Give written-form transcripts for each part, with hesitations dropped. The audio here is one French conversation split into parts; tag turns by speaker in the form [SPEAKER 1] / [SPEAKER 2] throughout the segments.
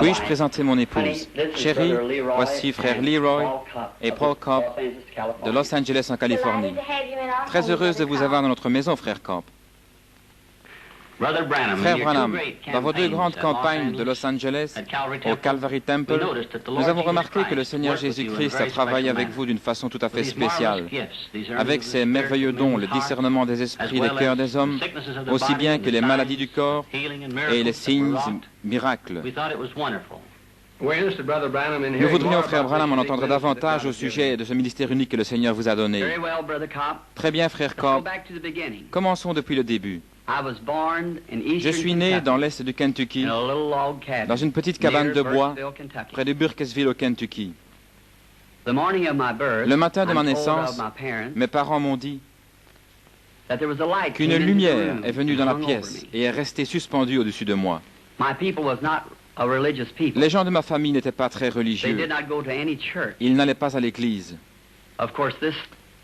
[SPEAKER 1] Puis-je présenter mon épouse? Chérie, voici frère Leroy et Paul Cobb de Los Angeles en Californie. Très heureuse de vous avoir dans notre maison, frère Cobb. Frère Branham, dans vos deux grandes campagnes de Los Angeles, au Calvary Temple, nous avons remarqué que le Seigneur Jésus-Christ a travaillé avec vous d'une façon tout à fait spéciale, avec ses merveilleux dons, le discernement des esprits et des cœurs des hommes, aussi bien que les maladies du corps et les signes miracles. Nous voudrions, frère Branham, en entendre davantage au sujet de ce ministère unique que le Seigneur vous a donné. Très bien, frère Cobb. Commençons depuis le début. Je suis né dans l'est du Kentucky, dans une petite cabane de bois, près de Burkesville au Kentucky. Le matin de ma naissance, mes parents m'ont dit qu'une lumière est venue dans la pièce et est restée suspendue au-dessus de moi. Les gens de ma famille n'étaient pas très religieux. Ils n'allaient pas à l'église.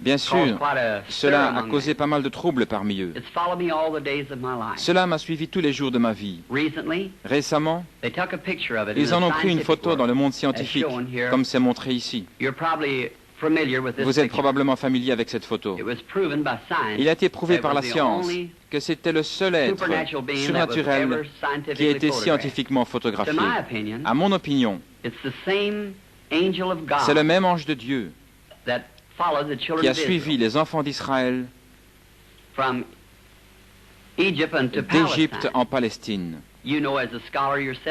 [SPEAKER 1] Bien sûr, cela a causé pas mal de troubles parmi eux. Cela m'a suivi tous les jours de ma vie. Récemment, ils en ont pris une photo dans le monde scientifique, comme c'est montré ici. Vous êtes probablement familier avec cette photo. Il a été prouvé par la science que c'était le seul être surnaturel qui a été scientifiquement photographié. À mon opinion, c'est le même ange de Dieu qui a suivi les enfants d'Israël d'Égypte en Palestine.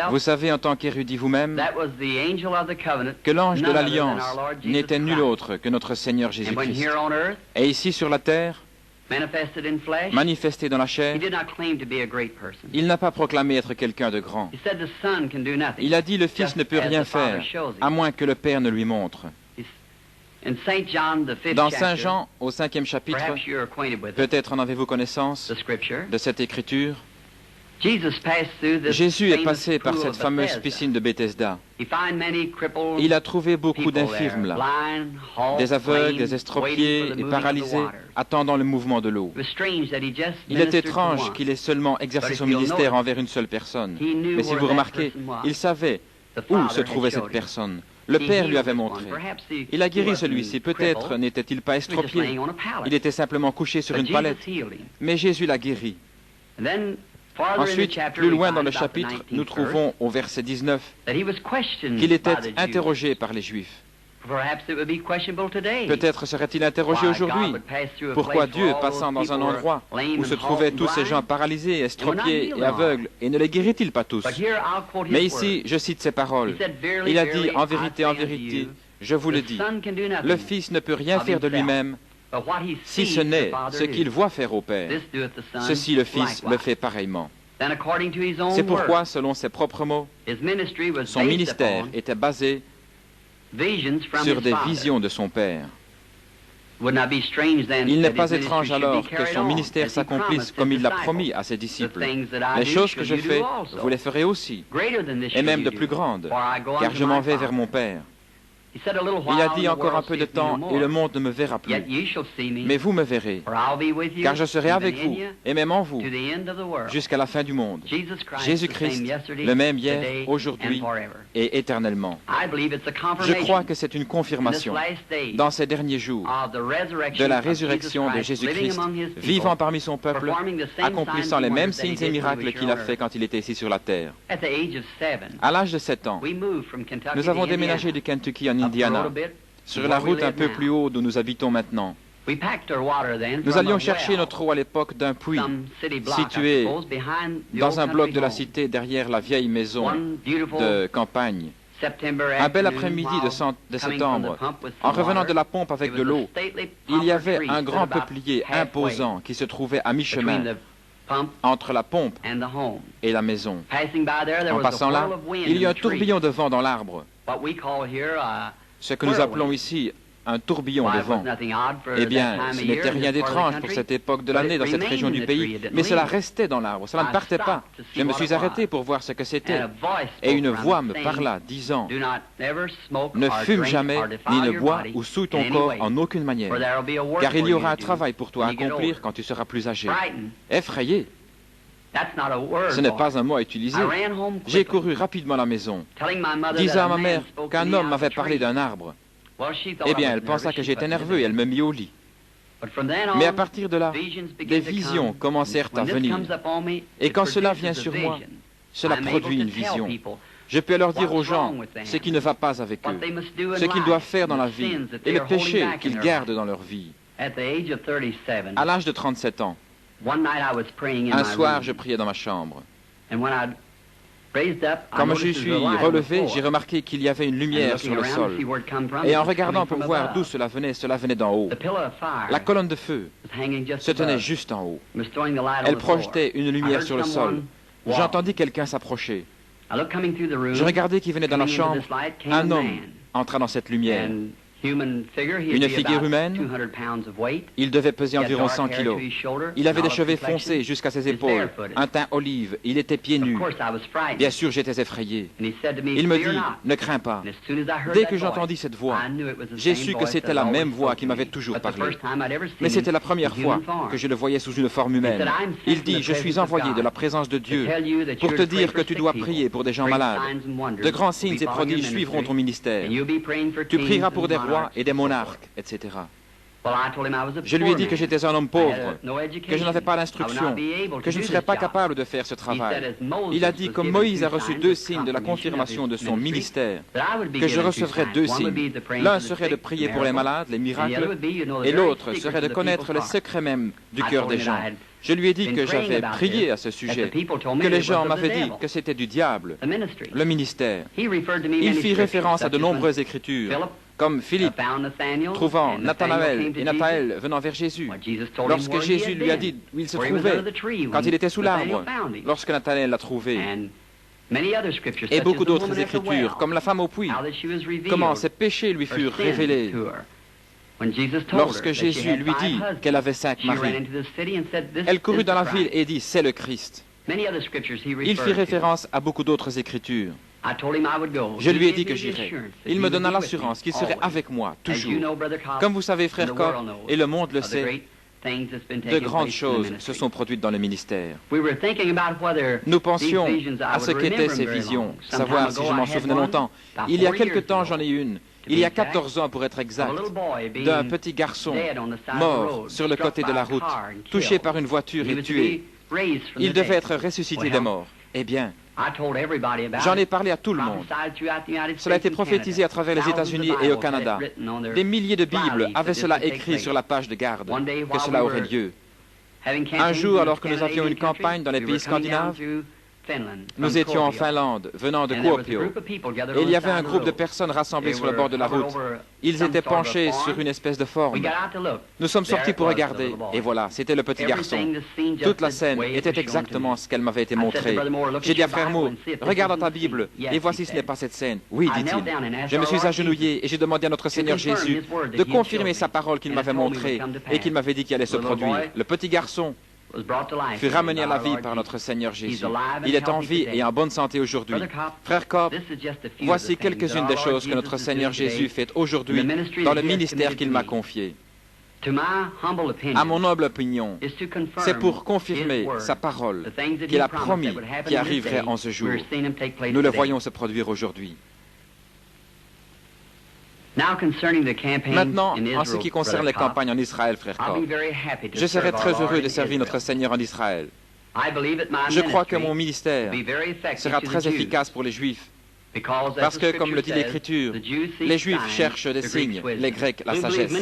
[SPEAKER 1] Vous savez en tant qu'érudit vous-même que l'ange de l'Alliance n'était nul autre que notre Seigneur Jésus-Christ. Et ici sur la terre, manifesté dans la chair, il n'a pas proclamé être quelqu'un de grand. Il a dit le Fils ne peut rien faire, à moins que le Père ne lui montre. Dans Saint Jean, au 5e chapitre, peut-être en avez-vous connaissance de cette écriture, Jésus est passé par cette fameuse piscine de Bethesda. Il a trouvé beaucoup d'infirmes là, des aveugles, des estropiés et paralysés, attendant le mouvement de l'eau. Il est étrange qu'il ait seulement exercé son ministère envers une seule personne. Mais si vous remarquez, il savait où se trouvait cette personne. Le Père lui avait montré. Il a guéri celui-ci. Peut-être n'était-il pas estropié. Il était simplement couché sur une palette. Mais Jésus l'a guéri. Ensuite, plus loin dans le chapitre, nous trouvons au verset 19 qu'il était interrogé par les Juifs. Peut-être serait-il interrogé aujourd'hui. Pourquoi Dieu, passant dans un endroit où se trouvaient tous ces gens paralysés, estropiés et aveugles, et ne les guérit-il pas tous? Mais ici, je cite ses paroles. Il a dit, en vérité, je vous le dis, le Fils ne peut rien faire de lui-même, si ce n'est ce qu'il voit faire au Père. Ceci, le Fils le fait pareillement. C'est pourquoi, selon ses propres mots, son ministère était basé sur des visions de son Père. Il n'est pas étrange alors que son ministère s'accomplisse comme il l'a promis à ses disciples. Les choses que je fais, vous les ferez aussi, et même de plus grandes, car je m'en vais vers mon Père. Il a dit encore un peu de temps et le monde ne me verra plus. Mais vous me verrez, car je serai avec vous et même en vous jusqu'à la fin du monde. Jésus-Christ, le même hier, aujourd'hui et éternellement. Je crois que c'est une confirmation dans ces derniers jours de la résurrection de Jésus-Christ, vivant parmi son peuple, accomplissant les mêmes signes et miracles qu'il a fait quand il était ici sur la terre. À l'âge de 7 ans, nous avons déménagé du Kentucky en Indiana, sur la route un peu plus haut d'où nous habitons maintenant. Nous allions chercher notre eau à l'époque d'un puits situé dans un bloc de la cité derrière la vieille maison de campagne. Un bel après-midi de septembre, en revenant de la pompe avec de l'eau, il y avait un grand peuplier imposant qui se trouvait à mi-chemin entre la pompe et la maison. En passant là, il y a un tourbillon de vent dans l'arbre. Ce que nous appelons ici un tourbillon de vent. Eh bien, ce n'était rien d'étrange pour cette époque de l'année dans cette région du pays, mais cela restait dans l'arbre, cela ne partait pas. Je me suis arrêté pour voir ce que c'était, et une voix me parla, disant, « Ne fume jamais, ni ne bois ou souille ton corps en aucune manière, car il y aura un travail pour toi à accomplir quand tu seras plus âgé. » Effrayé. Ce n'est pas un mot à utiliser. J'ai couru rapidement à la maison, disant à ma mère qu'un homme m'avait parlé d'un arbre. Eh bien, elle pensa que j'étais nerveux et elle me mit au lit. Mais à partir de là, des visions commencèrent à venir. Et quand cela vient sur moi, cela produit une vision. Je peux alors dire aux gens ce qui ne va pas avec eux, ce qu'ils doivent faire dans la vie et le péché qu'ils gardent dans leur vie. À l'âge de 37 ans, un soir, je priais dans ma chambre. Quand je suis relevé, j'ai remarqué qu'il y avait une lumière sur le sol. Et en regardant pour voir d'où cela venait d'en haut. La colonne de feu se tenait juste en haut. Elle projetait une lumière sur le sol. J'entendis quelqu'un s'approcher. Je regardai qui venait dans la chambre. Un homme entra dans cette lumière. Une figure humaine. Il devait peser environ 100 kilos. Il avait des cheveux foncés jusqu'à ses épaules, un teint olive, il était pieds nus. Bien sûr, j'étais effrayé. Il me dit, ne crains pas. Dès que j'entendis cette voix, j'ai su que c'était la même voix qui m'avait toujours parlé. Mais c'était la première fois que je le voyais sous une forme humaine. Il dit, je suis envoyé de la présence de Dieu pour te dire que tu dois prier pour des gens malades. De grands signes et prodiges suivront ton ministère. Tu prieras pour des rois et des monarques, etc. Je lui ai dit que j'étais un homme pauvre, que je n'avais pas l'instruction, que je ne serais pas capable de faire ce travail. Il a dit, comme Moïse a reçu 2 signes de la confirmation de son ministère, que je recevrais 2 signes. L'un serait de prier pour les malades, les miracles, et l'autre serait de connaître le secret même du cœur des gens. Je lui ai dit que j'avais prié à ce sujet, que les gens m'avaient dit que c'était du diable, le ministère. Il fit référence à de nombreuses écritures, comme Philippe, trouvant Nathanaël et Nathaël venant vers Jésus. Lorsque Jésus lui a dit où il se trouvait, quand il était sous l'arbre, lorsque Nathanaël l'a trouvé. Et beaucoup d'autres écritures, comme la femme au puits, comment ses péchés lui furent révélés. Lorsque Jésus lui dit qu'elle avait 5 maris, elle courut dans la ville et dit, c'est le Christ. Il fit référence à beaucoup d'autres écritures. Je lui ai dit que j'irais. Il me donna l'assurance qu'il serait avec moi, toujours. Comme vous savez, frère Cobb, et le monde le sait, de grandes choses se sont produites dans le ministère. Nous pensions à ce qu'étaient ces visions, savoir si je m'en souvenais longtemps. Il y a quelque temps, j'en ai une. Il y a 14 ans, pour être exact, d'un petit garçon mort sur le côté de la route, touché par une voiture et tué. Il devait être ressuscité des morts. Eh bien, j'en ai parlé à tout le monde. Cela a été prophétisé à travers les États-Unis et au Canada. Des milliers de Bibles avaient cela écrit sur la page de garde, que cela aurait lieu. Un jour, alors que nous avions une campagne dans les pays scandinaves, nous étions en Finlande, venant de Kuopio, et il y avait un groupe de personnes rassemblées sur le bord de la route. Ils étaient penchés sur une espèce de forme. Nous sommes sortis pour regarder, et voilà, c'était le petit garçon. Toute la scène était exactement ce qu'elle m'avait été montrée. J'ai dit à frère Moore, regarde dans ta Bible, et voici ce n'est pas cette scène. Oui, dit-il. Je me suis agenouillé et j'ai demandé à notre Seigneur Jésus de confirmer sa parole qu'il m'avait montrée et qu'il m'avait dit qu'il allait se produire. Le petit garçon fut ramené à la vie par notre Seigneur Jésus. Il est en vie et en bonne santé aujourd'hui. Frère Cobb, voici quelques-unes des choses que notre Seigneur Jésus fait aujourd'hui dans le ministère qu'il m'a confié. À mon humble opinion, c'est pour confirmer sa parole qu'il a promis qui arriverait en ce jour. Nous le voyons se produire aujourd'hui. Maintenant, en ce qui concerne les campagnes en Israël, frère Cobb, je serais très heureux de servir notre Seigneur en Israël. Je crois que mon ministère sera très efficace pour les Juifs, parce que, comme le dit l'Écriture, les Juifs cherchent des signes, les Grecs la sagesse.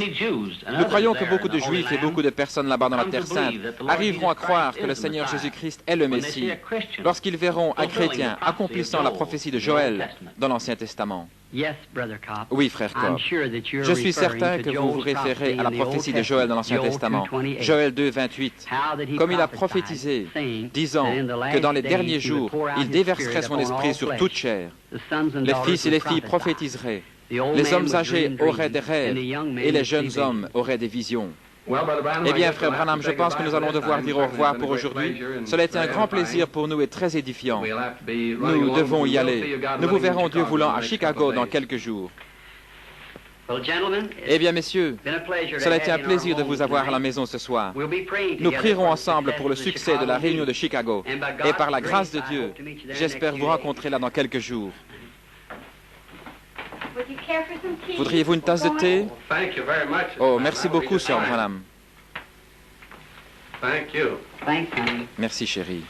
[SPEAKER 1] Nous croyons que beaucoup de Juifs et beaucoup de personnes là-bas dans la Terre Sainte arriveront à croire que le Seigneur Jésus-Christ est le Messie lorsqu'ils verront un chrétien accomplissant la prophétie de Joël dans l'Ancien Testament. Oui, frère Cobb. Je suis certain que vous vous référez à la prophétie de Joël dans l'Ancien Testament, Joël 2, 28, comme il a prophétisé, disant que dans les derniers jours, il déverserait son esprit sur toute chair. Les fils et les filles prophétiseraient, les hommes âgés auraient des rêves et les jeunes hommes auraient des visions. Eh bien, frère Branham, je pense que nous allons devoir dire au revoir pour aujourd'hui. Cela a été un grand plaisir pour nous et très édifiant. Nous devons y aller. Nous vous verrons, Dieu voulant, à Chicago dans quelques jours. Eh bien, messieurs, cela a été un plaisir de vous avoir à la maison ce soir. Nous prierons ensemble pour le succès de la réunion de Chicago. Et par la grâce de Dieu, j'espère vous rencontrer là dans quelques jours. Voudriez-vous une tasse de thé? Oh, merci beaucoup, Sir Branham. Merci, chérie.